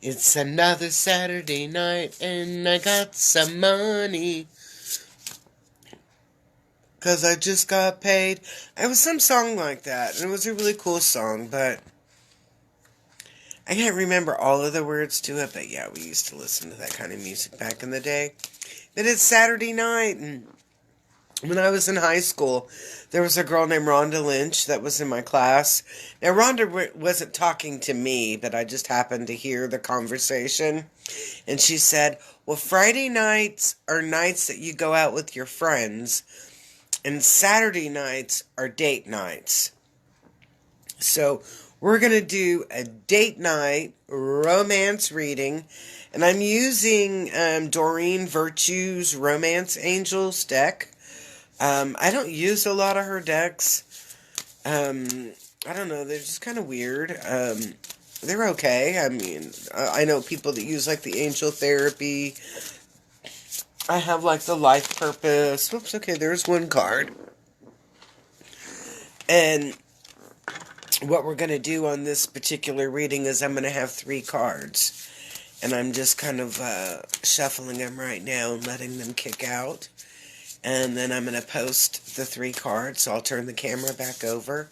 It's another Saturday night and I got some money 'cause I just got paid. It was some song like that, and it was a really cool song, but I can't remember all of the words to it, but yeah, we used to listen to that kind of music back in the day. But it's Saturday night, and when I was in high school, there was a girl named Rhonda Lynch that was in my class. Now, Rhonda wasn't talking to me, but I just happened to hear the conversation. And she said, well, Friday nights are nights that you go out with your friends, and Saturday nights are date nights. So we're going to do a date night romance reading. And I'm using Doreen Virtue's Romance Angels deck. I don't use a lot of her decks. I don't know, they're just kind of weird. They're okay. I mean, I know people that use like the angel therapy. I have like the life purpose. Whoops, okay, there's one card. And what we're going to do on this particular reading is I'm going to have 3 cards. And I'm just kind of shuffling them right now and letting them kick out. And then I'm going to post the 3 cards. So I'll turn the camera back over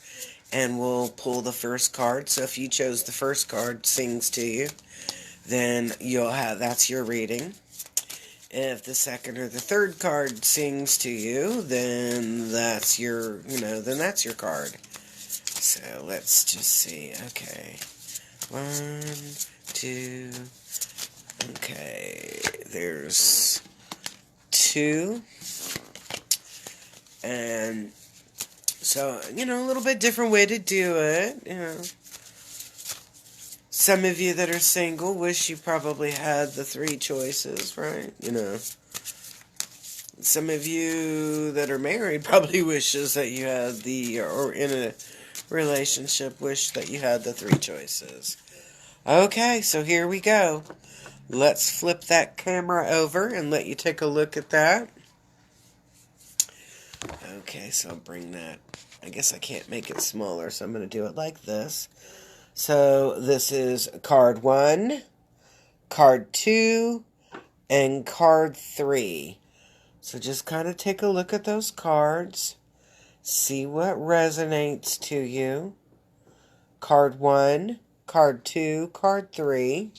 and we'll pull the first card. So if you chose the first card, sings to you, then that's your reading. If the second or the third card sings to you, then that's your card. So let's just see. Okay. 1, 2. Okay. There's 2. And so, a little bit different way to do it, Some of you that are single wish you probably had the 3 choices, right? Some of you that are married probably wishes that you had or in a relationship wish that you had the 3 choices. Okay, so here we go. Let's flip that camera over and let you take a look at that. Okay, so I'll bring that. I guess I can't make it smaller, so I'm going to do it like this. So this is card 1, card 2, and card 3. So just kind of take a look at those cards. See what resonates to you. Card 1, card 2, card 3.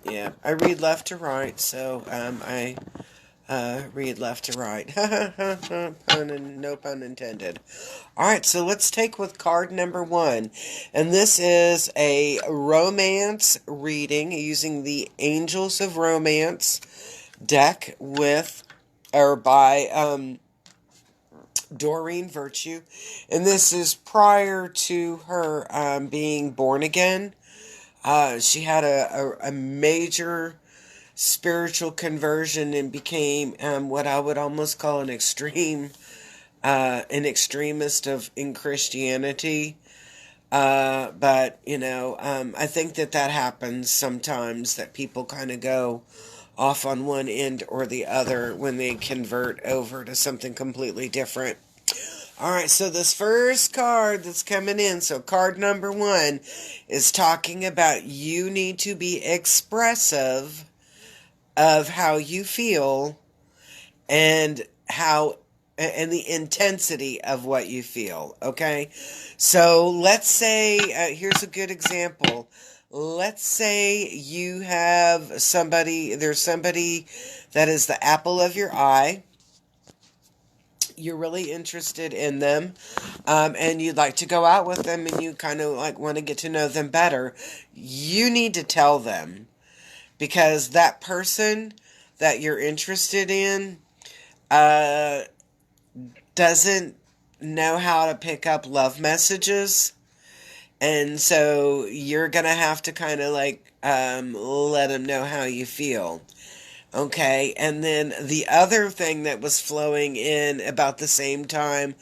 Yeah, I read left to right, so I read left to right. No pun intended. Alright, so let's take with card number 1. And this is a romance reading using the Angels of Romance deck by Doreen Virtue. And this is prior to her being born again. She had a major spiritual conversion and became what I would almost call an extremist in Christianity. But I think that happens sometimes, that people kind of go off on one end or the other when they convert over to something completely different. Alright, so this first card that's coming in, so card number 1, is talking about you need to be expressive of how you feel and the intensity of what you feel, okay? So let's say, here's a good example. Let's say you have there's somebody that is the apple of your eye. You're really interested in them, and you'd like to go out with them, and you kind of like want to get to know them better. You need to tell them, because that person that you're interested in doesn't know how to pick up love messages. And so you're going to have to kind of like let them know how you feel. Okay, and then the other thing that was flowing in about the same time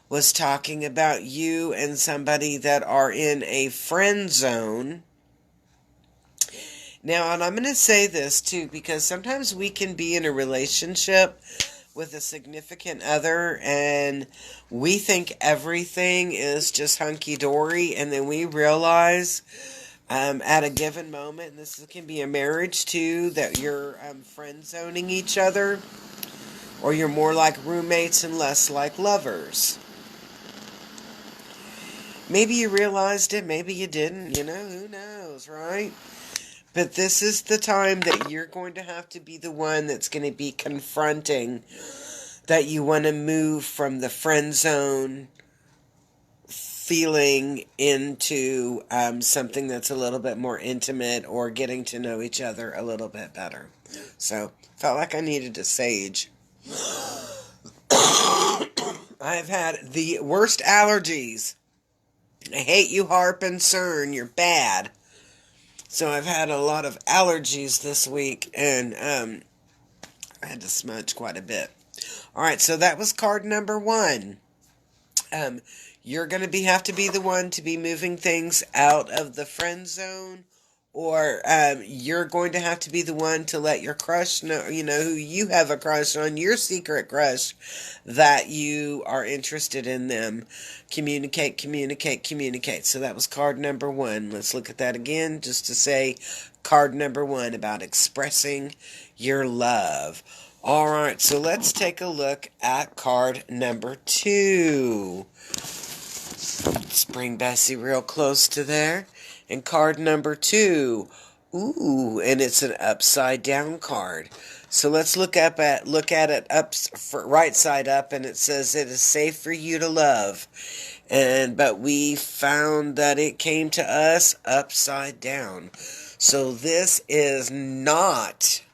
was talking about you and somebody that are in a friend zone. Now, and I'm going to say this too, because sometimes we can be in a relationship with a significant other and we think everything is just hunky-dory, and then we realize at a given moment. And this can be a marriage too, that you're friend zoning each other, or you're more like roommates and less like lovers. Maybe you realized it, maybe you didn't, who knows, right? But this is the time that you're going to have to be the one that's going to be confronting that you want to move from the friend zone feeling into something that's a little bit more intimate, or getting to know each other a little bit better. So, felt like I needed a sage. I've had the worst allergies. I hate you, Harp and CERN. You're bad. So I've had a lot of allergies this week, and I had to smudge quite a bit. Alright, so that was card number 1. You're going to have to be the one to be moving things out of the friend zone, or you're going to have to be the one to let your crush know, who you have a crush on, your secret crush, that you are interested in them. Communicate. So that was card number 1. Let's look at that again, just to say card number 1 about expressing your love. Alright, so let's take a look at card number 2. Let's bring Bessie real close to there. And card number 2. Ooh, and it's an upside down card. So let's look at it right side up, and it says it is safe for you to love. But we found that it came to us upside down. So this is not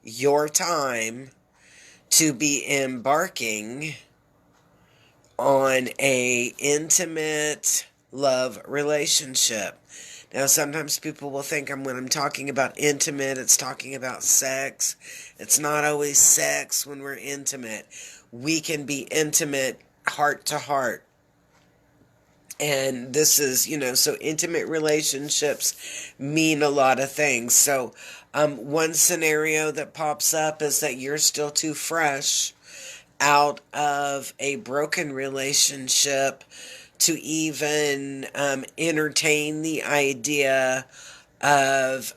your time to be embarking on a intimate love relationship. Now, sometimes people will think when I'm talking about intimate, it's talking about sex. It's not always sex when we're intimate. We can be intimate heart to heart. And this is, so intimate relationships mean a lot of things. So, one scenario that pops up is that you're still too fresh out of a broken relationship to even entertain the idea of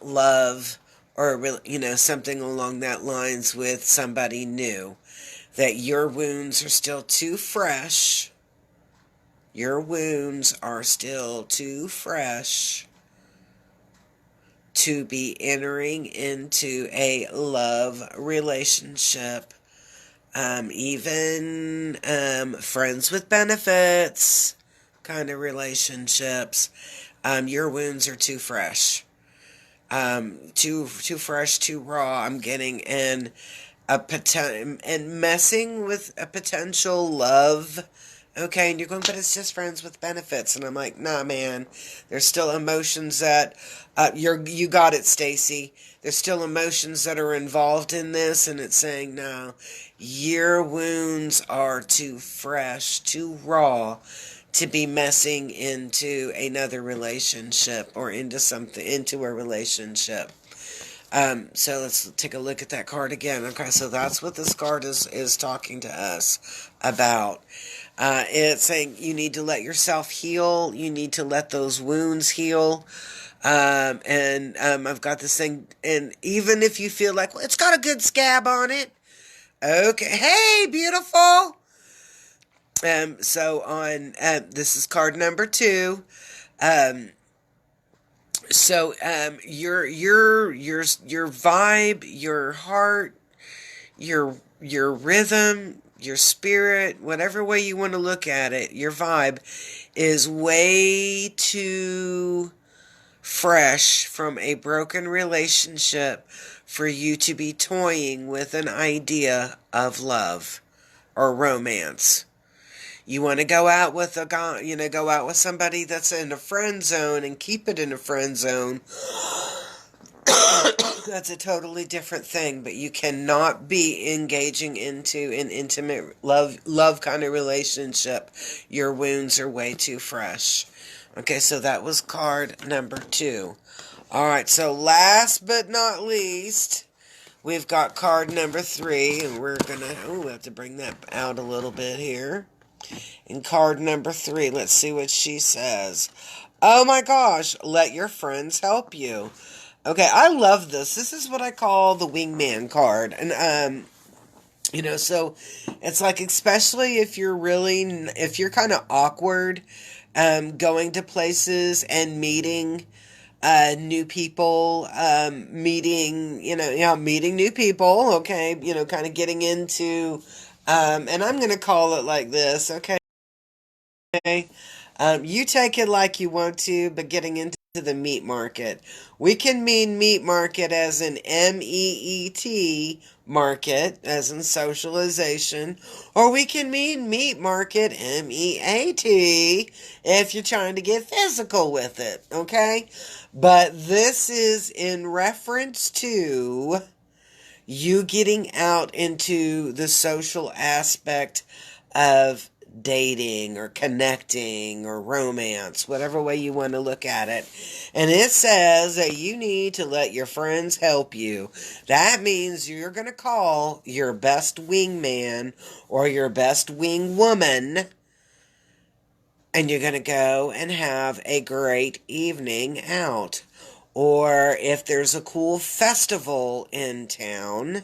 love, or something along that lines with somebody new. That your wounds are still too fresh. Your wounds are still too fresh to be entering into a love relationship. Even friends with benefits kind of relationships. Your wounds are too fresh. Too fresh, too raw. I'm getting in and messing with a potential love. Okay, and you're going, but it's just friends with benefits. And I'm like, nah, man. There's still emotions that, you got it, Stacy. There's still emotions that are involved in this, and it's saying, no, your wounds are too fresh, too raw to be messing into another relationship, or into a relationship. So let's take a look at that card again. Okay, so that's what this card is talking to us about. It's saying you need to let yourself heal. You need to let those wounds heal. I've got this thing, and even if you feel like, well, it's got a good scab on it. Okay, hey, beautiful. This is card number 2. Your vibe, your heart, your rhythm, your spirit, whatever way you want to look at it, your vibe is way too fresh from a broken relationship for you to be toying with an idea of love or romance. You want to go out with go out with somebody that's in a friend zone and keep it in a friend zone. That's a totally different thing, but you cannot be engaging into an intimate love kind of relationship. Your wounds are way too fresh. Okay, so that was card number 2. Alright, so last but not least, we've got card number 3, and we're gonna, we have to bring that out a little bit here. In card number 3, let's see what she says. Oh my gosh, let your friends help you. Okay, I love this. This is what I call the wingman card. And so it's like, especially if you're if you're kind of awkward going to places and meeting new people, meeting new people, okay, kind of getting into, and I'm going to call it like this, okay? You take it like you want to, but getting into the meat market. We can mean meat market as in MEET market, as in socialization, or we can mean meat market MEAT if you're trying to get physical with it, okay? But this is in reference to you getting out into the social aspect of dating or connecting or romance, whatever way you want to look at it. And it says that you need to let your friends help you. That means you're going to call your best wingman or your best wing woman, and you're going to go and have a great evening out. Or if there's a cool festival in town,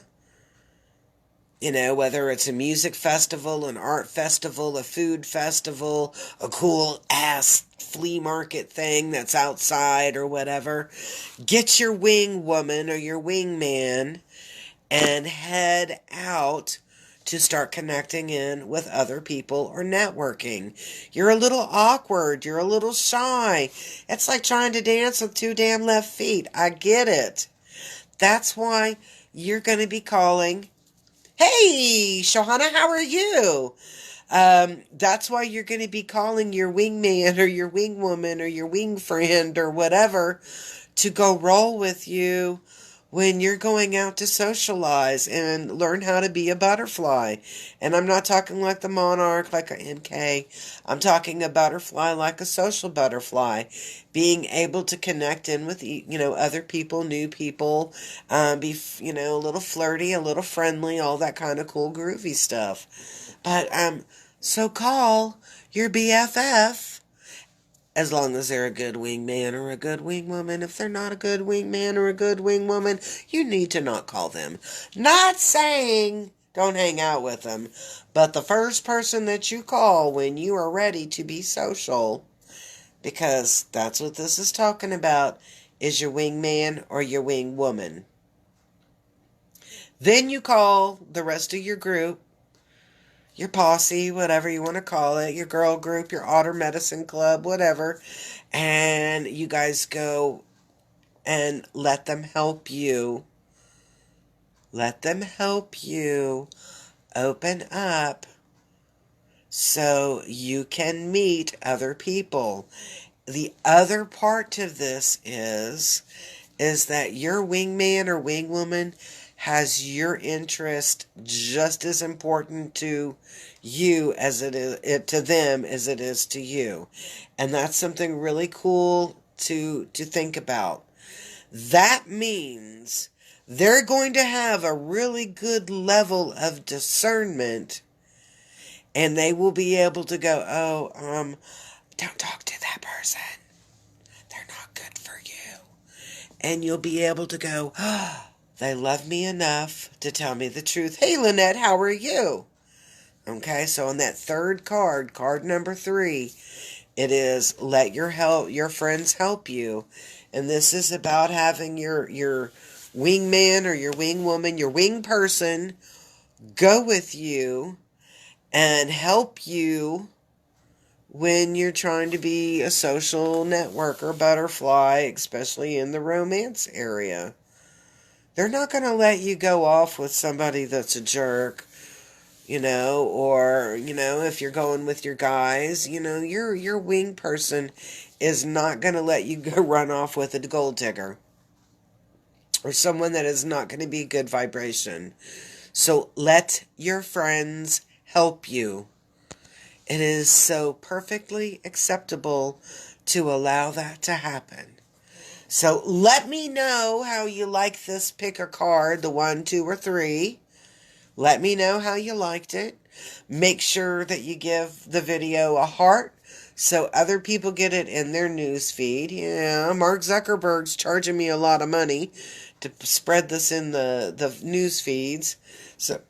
whether it's a music festival, an art festival, a food festival, a cool ass flea market thing that's outside or whatever, get your wing woman or your wing man and head out to start connecting in with other people or networking. You're a little awkward. You're a little shy. It's like trying to dance with two damn left feet. I get it. That's why you're going to be calling, "Hey, Shohana, how are you?" That's why you're going to be calling your wingman or your wingwoman or your wing friend or whatever to go roll with you when you're going out to socialize and learn how to be a butterfly. And I'm not talking like the monarch, like a MK. I'm talking a butterfly like a social butterfly. Being able to connect in with, other people, new people, be, a little flirty, a little friendly, all that kind of cool groovy stuff. But, so call your BFF. As long as they're a good wingman or a good wingwoman. If they're not a good wingman or a good wingwoman, you need to not call them. Not saying don't hang out with them, but the first person that you call when you are ready to be social, because that's what this is talking about, is your wingman or your wingwoman. Then you call the rest of your group, your posse, whatever you want to call it, your girl group, your otter medicine club, whatever, and you guys go and let them help you. Let them help you open up so you can meet other people. The other part of this is that your wingman or wingwoman has your interest just as important to you as it is to them as it is to you. And that's something really cool to think about. That means they're going to have a really good level of discernment, and they will be able to go, don't talk to that person. They're not good for you. And you'll be able to go, they love me enough to tell me the truth. Hey, Lynette, how are you? Okay, so on that third card, card number 3, it is let your friends help you. And this is about having your wingman or your wingwoman, your wing person, go with you and help you when you're trying to be a social networker, butterfly, especially in the romance area. They're not going to let you go off with somebody that's a jerk, or, if you're going with your guys, your wing person is not going to let you go run off with a gold digger or someone that is not going to be good vibration. So let your friends help you. It is so perfectly acceptable to allow that to happen. So let me know how you like this picker card, the 1, 2, or 3. Let me know how you liked it. Make sure that you give the video a heart, so other people get it in their news feed. Yeah, Mark Zuckerberg's charging me a lot of money to spread this in the news feeds. So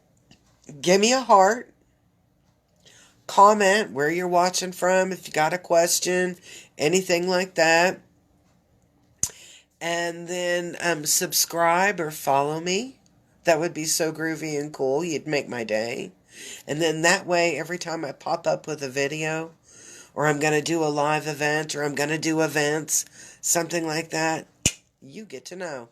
give me a heart. Comment where you're watching from, if you got a question, anything like that. And then subscribe or follow me. That would be so groovy and cool. You'd make my day. And then that way, every time I pop up with a video, or I'm going to do a live event, or I'm going to do events, something like that, you get to know.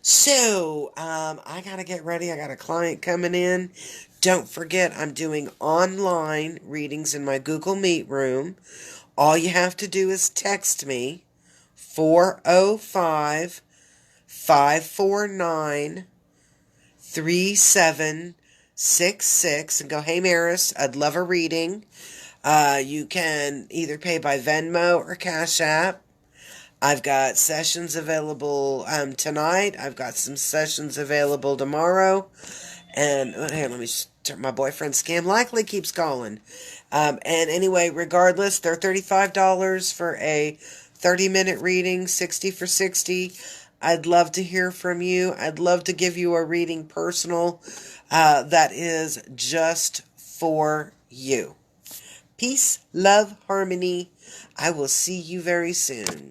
So, I got to get ready. I got a client coming in. Don't forget, I'm doing online readings in my Google Meet room. All you have to do is text me 405 549 3766 and go, "Hey Maris, I'd love a reading." You can either pay by Venmo or Cash App. I've got sessions available tonight. I've got some sessions available tomorrow. And here, let me turn. My boyfriend Scam Likely keeps calling. And anyway, regardless, they're $35 for a 30-minute reading, 60 for 60. I'd love to hear from you. I'd love to give you a reading personal that is just for you. Peace, love, harmony. I will see you very soon.